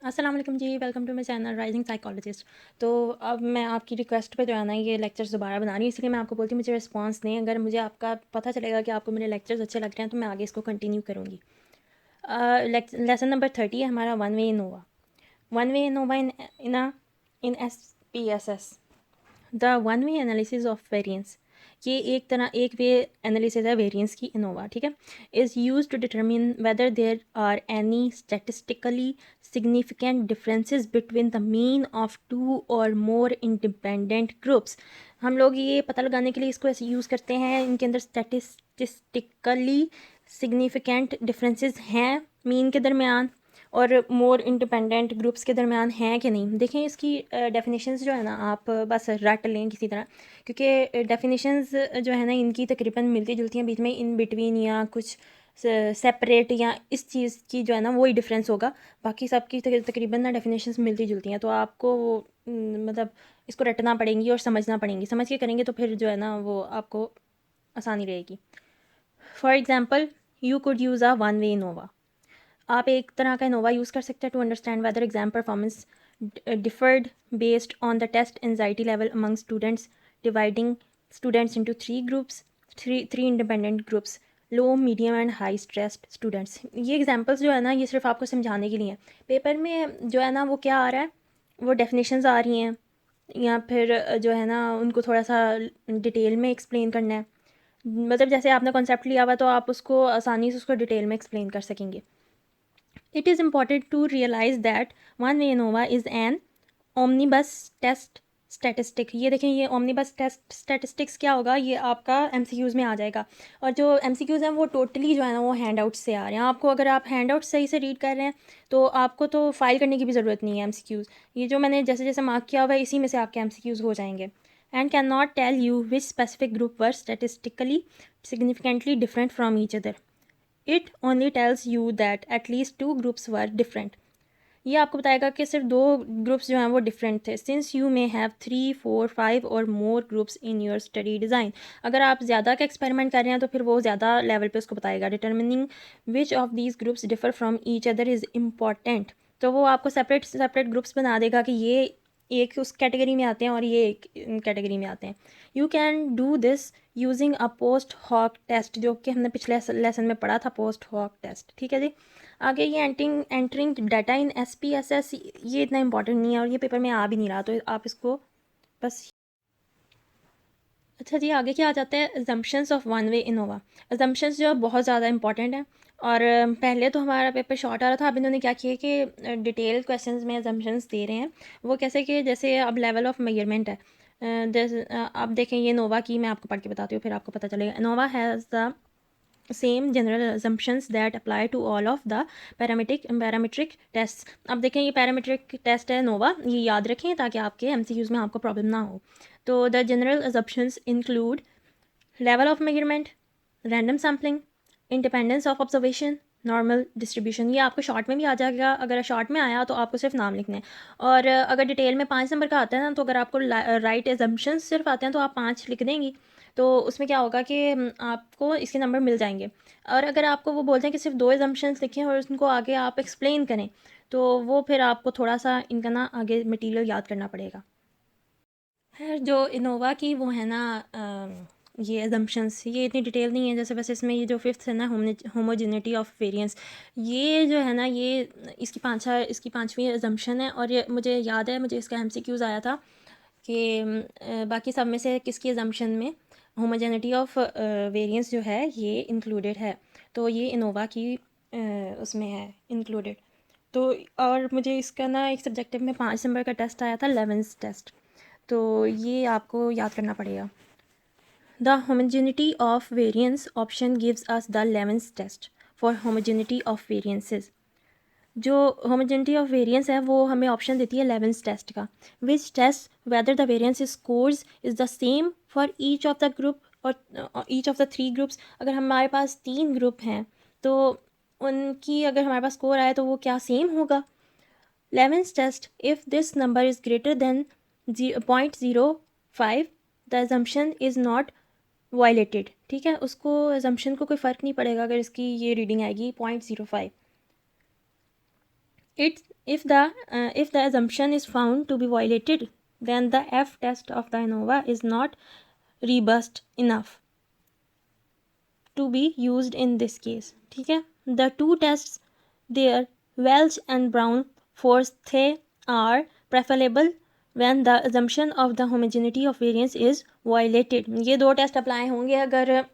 अस्सलाम वालेकुम जी, welcome to my channel rising psychologist. तो अब मैं आपकी रिक्वेस्ट पे जो है ना ये लेक्चर्स दोबारा बना रही हूँ, इसलिए मैं आपको बोलती हूँ मुझे रिस्पांस दें। अगर मुझे आपका पता चलेगा कि आपको मेरे लेक्चर्स अच्छे लग रहे हैं तो मैं आगे इसको कंटिन्यू करूँगी। लेसन नंबर 30 है हमारा one way ANOVA. One way ANOVA in S P S S, the one way analysis of variance. ये एक वे एनालिसिस है वेरिएंस की इनोवा, ठीक है। Is use to determine whether there are any statistically significant differences between the mean of two or more independent groups. हम लोग ये पता लगाने के लिए इसको ऐसे यूज़ करते हैं, इनके अंदर स्टेटिस्टिकली सिग्निफिकेंट डिफरेंसेस हैं मीन के दरमियान और मोर इंडिपेंडेंट ग्रुप्स के दरमियान हैं कि नहीं। देखें इसकी डेफिनेशंस जो है ना आप बस रट लें किसी तरह, क्योंकि डेफिनेशंस जो है ना इनकी तकरीबन मिलती जुलती हैं, बीच में इन बिटवीन या कुछ सेपरेट या इस चीज़ की जो है ना वही डिफरेंस होगा। बाकी सब की तकरीबन ना डेफिनेशंस मिलती जुलती हैं, तो आपको मतलब इसको रटना पड़ेंगी और समझना पड़ेंगी। समझ के करेंगे तो फिर जो है ना वो आपको आसानी रहेगी। For example, you could use a one way ANOVA. आप एक तरह का इनोवा यूज़ कर सकते हैं to understand whether exam performance differed based on the test anxiety level among students, dividing students into three groups, three independent groups, low medium and high stressed students. ये examples जो है ना ये सिर्फ आपको समझाने के लिए हैं। पेपर में जो है ना वो क्या आ रहा है, वो डेफिनेशंस आ रही हैं या फिर जो है ना उनको थोड़ा सा डिटेल में एक्सप्लेन करना है। मतलब जैसे आपने कॉन्सेप्ट लिया हुआ तो आप उसको आसानी से उसको डिटेल में एक्सप्लेन कर सकेंगे। It is important to realize that one way ANOVA is an omnibus test statistic. ये देखें, ये ओमनीबस टेस्ट स्टैटिस्टिक्स क्या होगा, ये आपका एमसीक्यूज़ में आ जाएगा। और जो एमसीक्यूज़ हैं वो टोटली जो है ना वो हैंड आउट से आ रहे हैं आपको। अगर आप हैंड आउट सही से रीड कर रहे हैं तो आपको तो फाइल करने की भी ज़रूरत नहीं है एमसीक्यूज़। ये जो मैंने जैसे जैसे मार्क किया हुआ है इसी में से आपके एमसीक्यूज़ हो जाएंगे। And can not tell you which specific group were statistically significantly different from each other. It only tells you that at least two groups were different. ये आपको बताएगा कि सिर्फ दो ग्रुप्स जो हैं वो डिफरेंट थे। सिंस यू मे हैव 3, 4, 5 और more groups in your study design. अगर आप ज़्यादा का एक्सपेरिमेंट कर रहे हैं तो फिर वो ज़्यादा लेवल पे उसको बताएगा। Determining which of these groups differ from each other is important. तो वो आपको सेपरेट सेपरेट ग्रुप्स बना देगा कि ये एक उस कैटेगरी में आते हैं और ये एक कैटेगरी में आते हैं। You can do this using a post hoc test, जो कि हमने पिछले लेसन में पढ़ा था, पोस्ट हॉक टेस्ट, ठीक है जी। आगे ये एंटरिंग डाटा इन SPSS, ये इतना इंपॉर्टेंट नहीं है और ये पेपर में आ भी नहीं रहा, तो आप इसको बस। अच्छा जी, आगे क्या आ जाता है, assumptions of one way Innova. Assumptions जो बहुत ज़्यादा इंपॉर्टेंट है और पहले तो हमारा पेपर शॉर्ट आ रहा था, अब इन्होंने क्या किया कि डिटेल क्वेश्चंस में अजम्पशंस दे रहे हैं। वो कैसे कि जैसे अब लेवल ऑफ मेजरमेंट है। जैसे आप देखें ये नोवा की मैं आपको पढ़ के बताती हूँ फिर आपको पता चलेगा। ANOVA has the same general assumptions that apply to all of the parametric test. अब देखें ये पैरामीट्रिक टेस्ट है नोवा, ये याद रखें ताकि आपके MCQs में आपको प्रॉब्लम ना हो। तो the general assumptions include level of measurement, random sampling, independence of observation, normal distribution. ये आपको शॉर्ट में भी आ जाएगा, अगर शॉर्ट में आया तो आपको सिर्फ नाम लिखना है। और अगर डिटेल में 5 नंबर का आता है ना, तो अगर आपको राइट एजम्पशंस सिर्फ आते हैं तो आप 5 लिख देंगी, तो उसमें क्या होगा कि आपको इसके नंबर मिल जाएंगे। और अगर आपको वो बोलते हैं कि सिर्फ 2 एजम्पशंस लिखें और उनको आगे आप एक्सप्लेन करें, तो वो फिर आपको थोड़ा सा इनका ना आगे मटीरियल याद करना पड़ेगा। खैर जो इनोवा की वो है ना ये एजम्पशंस ये इतनी डिटेल नहीं है। जैसे बस इसमें ये जो फिफ्थ है ना, होमोजेनिटी ऑफ वेरिएंस, ये जो है ना ये इसकी पांचवी एजम्पशन है। और ये मुझे याद है, मुझे इसका MCQs आया था कि बाकी सब में से किसकी एजम्पशन में होमोजेनिटी ऑफ वेरिएंस जो है ये इंक्लूडेड है। तो ये इनोवा की उसमें है इंक्लूडेड। तो और मुझे इसका ना एक सब्जेक्टिव में 5 नंबर का टेस्ट आया था, लेवेंस टेस्ट, तो ये आपको याद करना पड़ेगा। The homogeneity of variance option gives us the Levene's test for homogeneity of variances. जो होमोजेनिटी ऑफ वेरिएंस है वो हमें ऑप्शन देती है लेवेंस टेस्ट का, which test whether the variance scores is the same for each of the group और each of the 3 groups. अगर हमारे पास 3 ग्रुप हैं तो उनकी अगर हमारे पास स्कोर आए तो वो क्या सेम होगा। Levene's test, if this number is greater than 0.05 the assumption is not violated, ठीक है। उसको एजम्पशन को कोई फ़र्क नहीं पड़ेगा अगर इसकी ये रीडिंग आएगी 0.05। It if the assumption is found to be violated, then the F test of the ANOVA is not robust enough to be used in this case. ठीक है. The two tests there, Welch and Brown force they are preferable when the assumption of the homogeneity of variance is violated. ये दो test apply होंगे अगर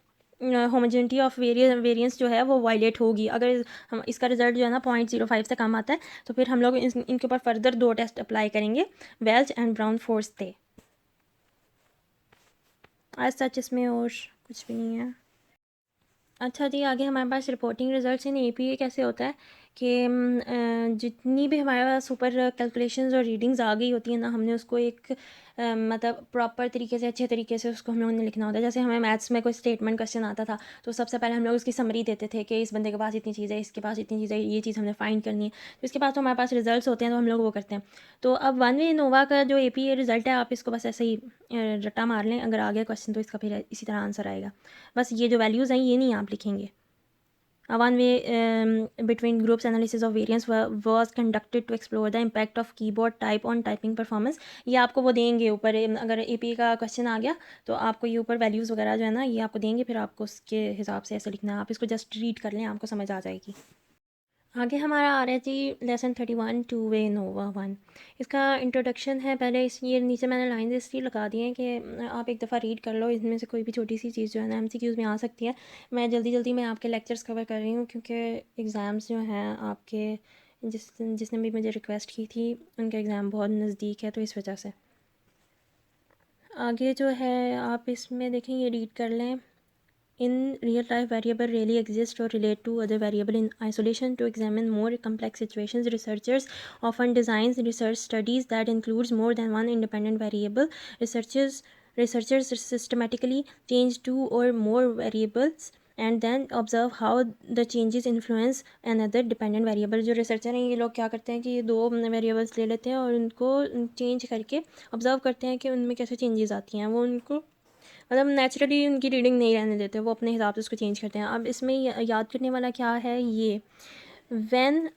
homogeneity of variance जो है वो violet होगी. अगर हम इसका रिजल्ट जो है ना 0.05 से कम आता है तो फिर हम लोग इनके ऊपर फर्दर दो टेस्ट अप्लाई करेंगे, वेल्च एंड ब्राउन फोर्स थे. आज सच इसमें और कुछ भी नहीं है. अच्छा जी, आगे हमारे पास रिपोर्टिंग रिजल्ट्स इन एपीए कैसे होता है कि जितनी भी हमारे पास ऊपर कैलकुलेशंस और रीडिंग्स आ गई होती है ना, हमने उसको एक मतलब प्रॉपर तरीके से, अच्छे तरीके से उसको हम लोगों ने लिखना होता है. जैसे हमें मैथ्स में कोई स्टेटमेंट क्वेश्चन आता था तो सबसे पहले हम लोग उसकी समरी देते थे कि इस बंदे के पास इतनी चीज़ है, इसके पास इतनी चीज़ है, ये चीज़ हमने फाइंड करनी है. तो इसके पास तो हमारे पास रिजल्ट्स होते हैं तो हम लोग वो करते हैं. तो अब वन वे नोवा का जो एपीए रिजल्ट है, आप इसको बस ऐसे ही रट्टा मार लें. अगर आ गया क्वेश्चन तो इसका फिर इसी तरह आंसर आएगा. बस ये जो वैल्यूज़ हैं ये नहीं आप लिखेंगे. A one-way between groups analysis of variance was conducted to explore the impact of keyboard type on typing performance. ये आपको वो देंगे ऊपर, अगर एपी का क्वेश्चन आ गया तो आपको ये ऊपर वैल्यूज़ वगैरह जो है ना ये आपको देंगे, फिर आपको उसके हिसाब से ऐसे लिखना है. आप इसको जस्ट रीड कर लें, आपको समझ आ जाएगी. आगे हमारा आ रहा है जी लेसन 31 टू वे नोवा 1. इसका इंट्रोडक्शन है. पहले इस ये नीचे मैंने लाइन इसलिए लगा दी हैं कि आप एक दफ़ा रीड कर लो. इसमें से कोई भी छोटी सी चीज़ जो है ना एमसीक्यूज़ में आ सकती है. मैं जल्दी जल्दी में आपके लेक्चर्स कवर कर रही हूँ क्योंकि एग्ज़ाम्स जो हैं आपके जिसने भी मुझे रिक्वेस्ट की थी उनका एग्ज़ाम बहुत नज़दीक है, तो इस वजह से. आगे जो है आप इसमें देखें, ये रीड कर लें. In real life, variable really exist or relate to other variable in isolation. To examine more complex situations, researchers often design research studies that includes more than one independent variable. Researchers systematically change two or more variables and then observe how the changes influence another dependent variable. जो researcher हैं ये लोग क्या करते हैं कि ये दो वेरिएबल्स ले लेते हैं और उनको चेंज करके ऑब्जर्व करते हैं कि उनमें कैसे चेंजेस आती हैं. वो उनको मतलब नेचुरली उनकी रीडिंग नहीं रहने देते, वो अपने हिसाब से उसको चेंज करते हैं. अब इसमें याद करने वाला क्या है, ये when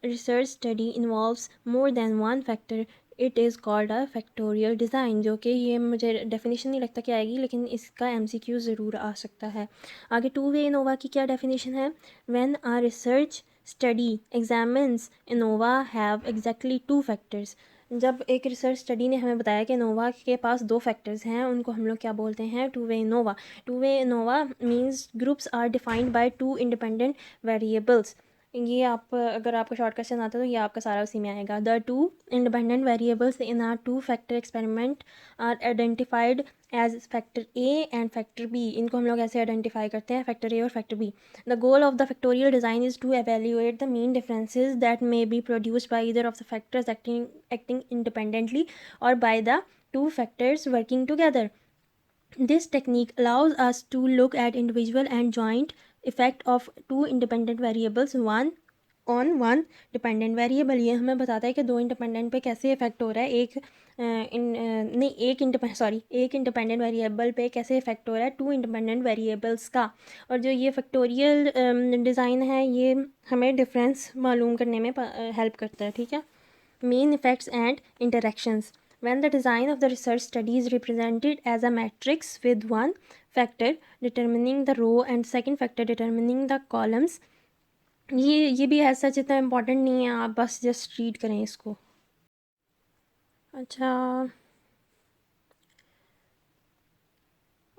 research study involves more than one factor it is called a factorial design. जो कि ये मुझे डेफिनेशन नहीं लगता कि आएगी, लेकिन इसका एमसीक्यू ज़रूर आ सकता है. आगे टू वे इनोवा की क्या डेफिनेशन है. When a research study examines ANOVA have exactly two factors. जब एक रिसर्च स्टडी ने हमें बताया कि नोवा के पास दो फैक्टर्स हैं, उनको हम लोग क्या बोलते हैं, two way ANOVA. Two way ANOVA means groups are defined by two independent variables. ये आप अगर आपको शॉर्ट क्वेश्चन आता है तो ये आपका सारा उसी में आएगा. The two independent variables in our two factor experiment are identified as factor A and factor B. इनको हम लोग ऐसे आइडेंटिफाई करते हैं, फैक्टर ए और factor B. The goal of the factorial design is to evaluate the mean differences that may be produced by either of the factors acting independently or by the two factors working together. This technique allows us to look at individual and joint effect of two independent variables one on one dependent variable. ये हमें बताता है कि दो independent पे कैसे effect हो रहा है, एक इंडिपेंडेंट वेरिएबल पे कैसे इफेक्ट हो रहा है टू इंडिपेंडेंट वेरिएबल्स का. और जो ये फैक्टोरियल डिज़ाइन है ये हमें डिफरेंस मालूम करने में हेल्प करता है. ठीक है. Main effects and interactions. When the design of the research study is represented as a matrix with one factor determining the row and second factor determining the columns. ये भी है सच इतना इम्पोर्टेंट नहीं है, आप बस जस्ट रीड करें इसको. अच्छा,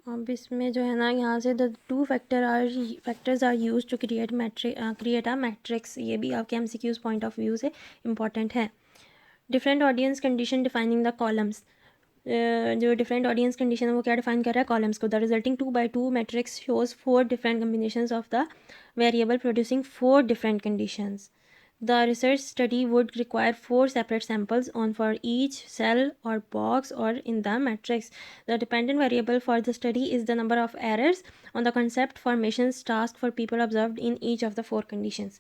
अब इसमें जो है ना यहाँ से the two factors are use to create a matrix. ये भी आपके एमसीक्यूज पॉइंट ऑफ व्यू से इम्पॉर्टेंट है. Different audience condition defining the columns. जो डिफरेंट ऑडियंस कंडीशन है वो क्या डिफाइन कर रहा है, कॉलम्स को. The resulting 2x2 matrix shows 4 different combinations of the variable producing 4 different conditions. The research study would require 4 separate samples on for each cell or box or in the matrix. The dependent variable for the study is the number of errors on the concept formations task for people observed in each of the 4 conditions.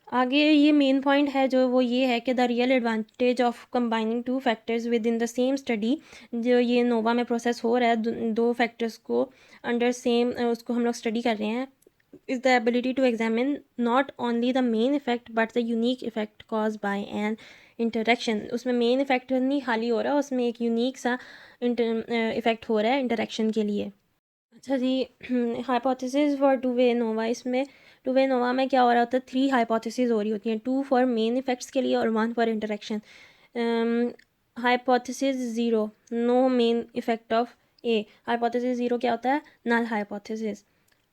आगे ये main point है जो वो ये है कि the real advantage of combining two factors with in the same study. जो ये नोवा में प्रोसेस हो रहा है, दो फैक्टर्स को अंडर सेम उसको हम लोग स्टडी कर रहे हैं is the ability to examine not only the main effect but the unique effect caused by an interaction. उसमें मेन इफेक्ट नहीं खाली हो रहा, उसमें एक यूनिक सा इफेक्ट हो रहा है इंटरेक्शन के लिए। अच्छा जी, हाइपोथेसिस फॉर टू वे नोवा। इसमें टू वे नोवा में क्या हो रहा होता है, 3 हाइपोथेसिस हो रही होती हैं, 2 फॉर मेन इफेक्ट्स के लिए और 1 for interaction. Hypothesis zero, no main effect of A. Hypothesis zero क्या होता है, नल हाइपोथेसिस।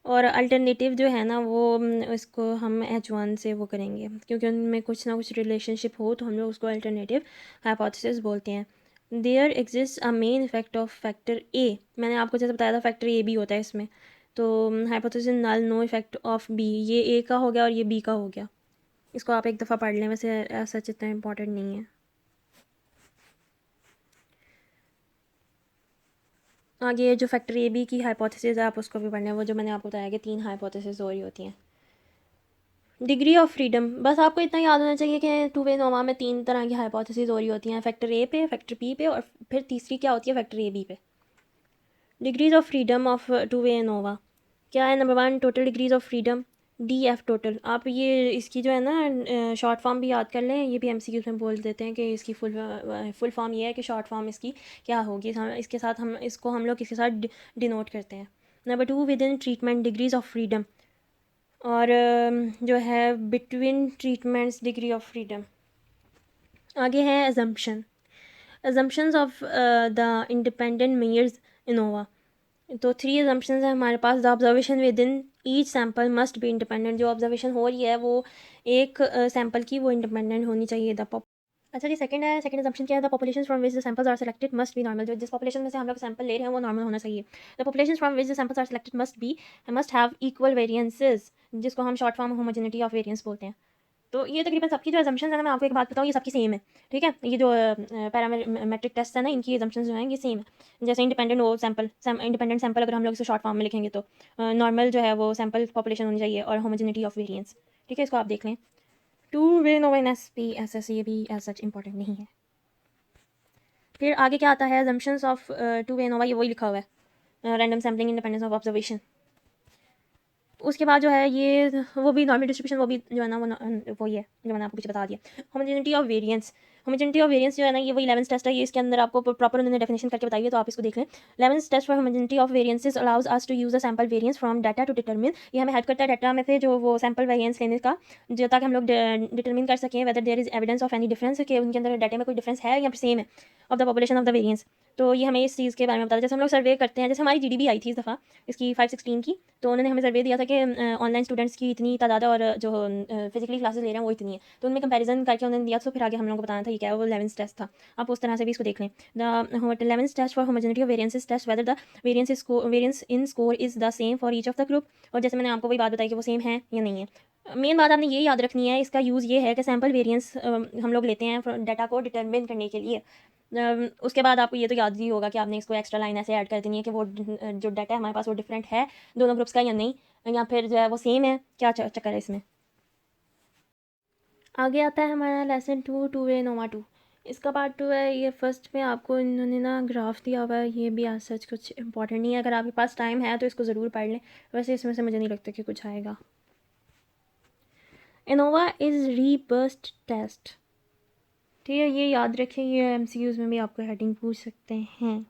और अल्टरनेटिव जो है ना वो इसको हम H1 से वो करेंगे, क्योंकि उनमें कुछ ना कुछ रिलेशनशिप हो तो हम लोग उसको अल्टरनेटिव हाइपोथेसिस बोलते हैं। There exist a main effect of factor A. मैंने आपको जैसे बताया था फैक्टर ए भी होता है इसमें। तो hypothesis null no effect of B, ये ए का हो गया और ये बी का हो गया। इसको आप एक दफ़ा पढ़ लें, वैसे सच इतना इम्पोर्टेंट नहीं है। आगे जो फैक्टर ए बी की हाइपोथेसिस है आप उसको भी पढ़ना है, वो जो मैंने आपको बताया कि 3 हाइपोथेसिस हो रही होती हैं। डिग्री ऑफ फ्रीडम, बस आपको इतना याद होना चाहिए कि टू वे नोवा में 3 तरह की हाइपोथेसिस हो रही होती हैं, फैक्टर ए पे, फैक्टर बी पे और फिर तीसरी क्या होती है, फैक्टर ए बी पे। Degrees of freedom of two way ANOVA क्या है। Number 1 total degrees of freedom, DF total. आप ये इसकी जो है ना शॉर्ट फॉर्म भी याद कर लें, ये भी MCQ में बोल देते हैं कि इसकी फुल फॉर्म ये है कि शॉर्ट फॉर्म इसकी क्या होगी, इसके साथ हम इसको हम लोग इसके साथ डिनोट करते हैं। Number 2 within treatment degrees of freedom, और जो है between treatments degree of freedom. आगे है assumptions of the independent measures ANOVA. तो 3 अजम्पशंस हैं हमारे पास। The observation within each sample must be independent. जो ऑब्जर्वेशन हो रही है वो एक सैम्पल की वो इंडिपेंडेंट होनी चाहिए। अच्छा जी, सेकंड है, सेकंड अजम्पशन क्या है, the population from which the samples are selected must be normal. जो जिस पॉपुलेशन में से हम लोग सैंपल ले रहे हैं वो नॉर्मल होना चाहिए। The population from which the samples are selected must have equal variances, जिसको हम short form homogeneity of variance बोलते हैं। तो ये तकरीबन सबकी जो अजम्पशंस है ना, मैं आपको एक बात बताऊँ, ये सबकी सेम है। ठीक है, ये जो पैरामेट्रिक टेस्ट है ना, इनकी अजम्पशंस जो हैं ये सेम है। जैसे इंडिपेंडेंट वो इंडिपेंडेंट सैंपल अगर हम लोग इसे शॉर्ट फॉर्म में लिखेंगे तो नॉर्मल जो है वो सैंपल पॉपुलेशन होनी चाहिए और होमोजेनिटी ऑफ वेरिएंस। ठीक है, इसको आप देख लें। Two way no N S ये भी एज सच इंपॉर्टेंट नहीं है। फिर आगे क्या आता है, अजम्पशंस ऑफ टू वे नोवा, ये वही लिखा हुआ है, random sampling, independence of observation. उसके बाद जो है ये वो भी नॉर्मल डिस्ट्रीब्यूशन, वो भी जो है ना वो ही है जो मैंने आपको पीछे बता दिया। Homogeneity of variance, homogeneity of variance जो है ना ये वही 11th टेस्ट है, ये इसके अंदर आपको प्रॉपर उन्होंने डेफिनेशन करके बताई है, तो आप इसको देख लें। 11th test for homogeneity of variances allows us to use the sample variance from data to determine. ये हमें हेल्प करता है डाटा में से जो वो सैंपल वेरिएंस लेने का, जो ताकि हम लोग डिटरमिन कर सकें whether there is evidence of any difference, कि उनके अंदर डाटा में कोई डिफरेंस है या फिर सेम है of the population of the variance. तो ये हमें इस चीज़ के बारे में बताता है। जैसे हम लोग सर्वे करते हैं, जैसे हमारी GDB आई थी इस दफ़ा, इसकी 516 की, तो उन्होंने हमें सर्वे दिया था कि ऑनलाइन स्टूडेंट्स की इतनी तादाद है और जो फिजिकली क्लासेस ले रहे हैं वो इतनी है, तो उनमें कंपैरिजन करके उन्होंने दिया, तो फिर आगे हम लोगों को बताना था ये क्या है, वो 11th टेस्ट था। आप उस तरह से भी इसको देख लें। The 11th test for homogeneity of variances test whether the variance in score is the same for each of the group. और जैसे मैंने आपको वही बात बताई कि वो सेम है या नहीं है। मेन बात आपने ये याद रखनी है, इसका यूज़ ये है कि सैम्पल वेरिएंस हम लोग लेते हैं डाटा को डिटरमिन करने के लिए। उसके बाद आपको ये तो याद ही होगा कि आपने इसको एक्स्ट्रा लाइन ऐसे ऐड कर देनी है कि वो जो डाटा है हमारे पास वो डिफरेंट है दोनों ग्रुप्स का या नहीं, या फिर जो है वो सेम है, क्या चक्कर है इसमें। आगे आता है हमारा लेसन 2, टू वे नोवा 2। इसका पार्ट 2 है। ये फर्स्ट में आपको इन्होंने ना ग्राफ दिया हुआ है, ये भी आज सच कुछ इंपॉर्टेंट नहीं है, अगर आपके पास टाइम है तो इसको ज़रूर पढ़ लें, वैसे इसमें से मुझे नहीं लगता कि कुछ आएगा। ANOVA is robust test. ठीक है, ये याद रखें, ये MCQs में भी आपको हेडिंग पूछ सकते हैं।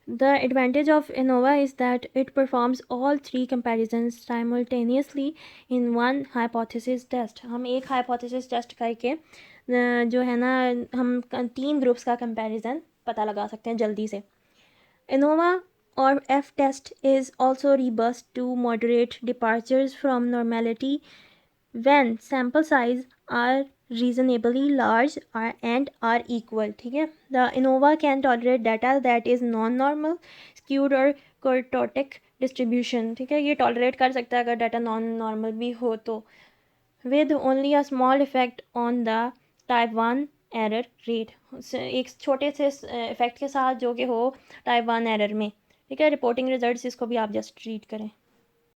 The advantage of ANOVA is that it performs all 3 comparisons simultaneously in one hypothesis test। हम एक hypothesis test करके जो है ना हम 3 ग्रुप्स का कंपैरिजन पता लगा सकते हैं जल्दी से। ANOVA or F test is also robust to moderate departures from normality when sample size are reasonably large and are equal। ठीक है, the ANOVA can tolerate data that is non-normal, skewed or kurtotic distribution। ठीक है, ये tolerate कर सकता है अगर data non normal भी हो तो, with only a small effect on the type 1 error rate। एक छोटे से इफेक्ट के साथ जो कि हो टाइप 1 एरर में। ठीक है, रिपोर्टिंग रिजल्ट्स इसको भी आप जस्ट रीड करें।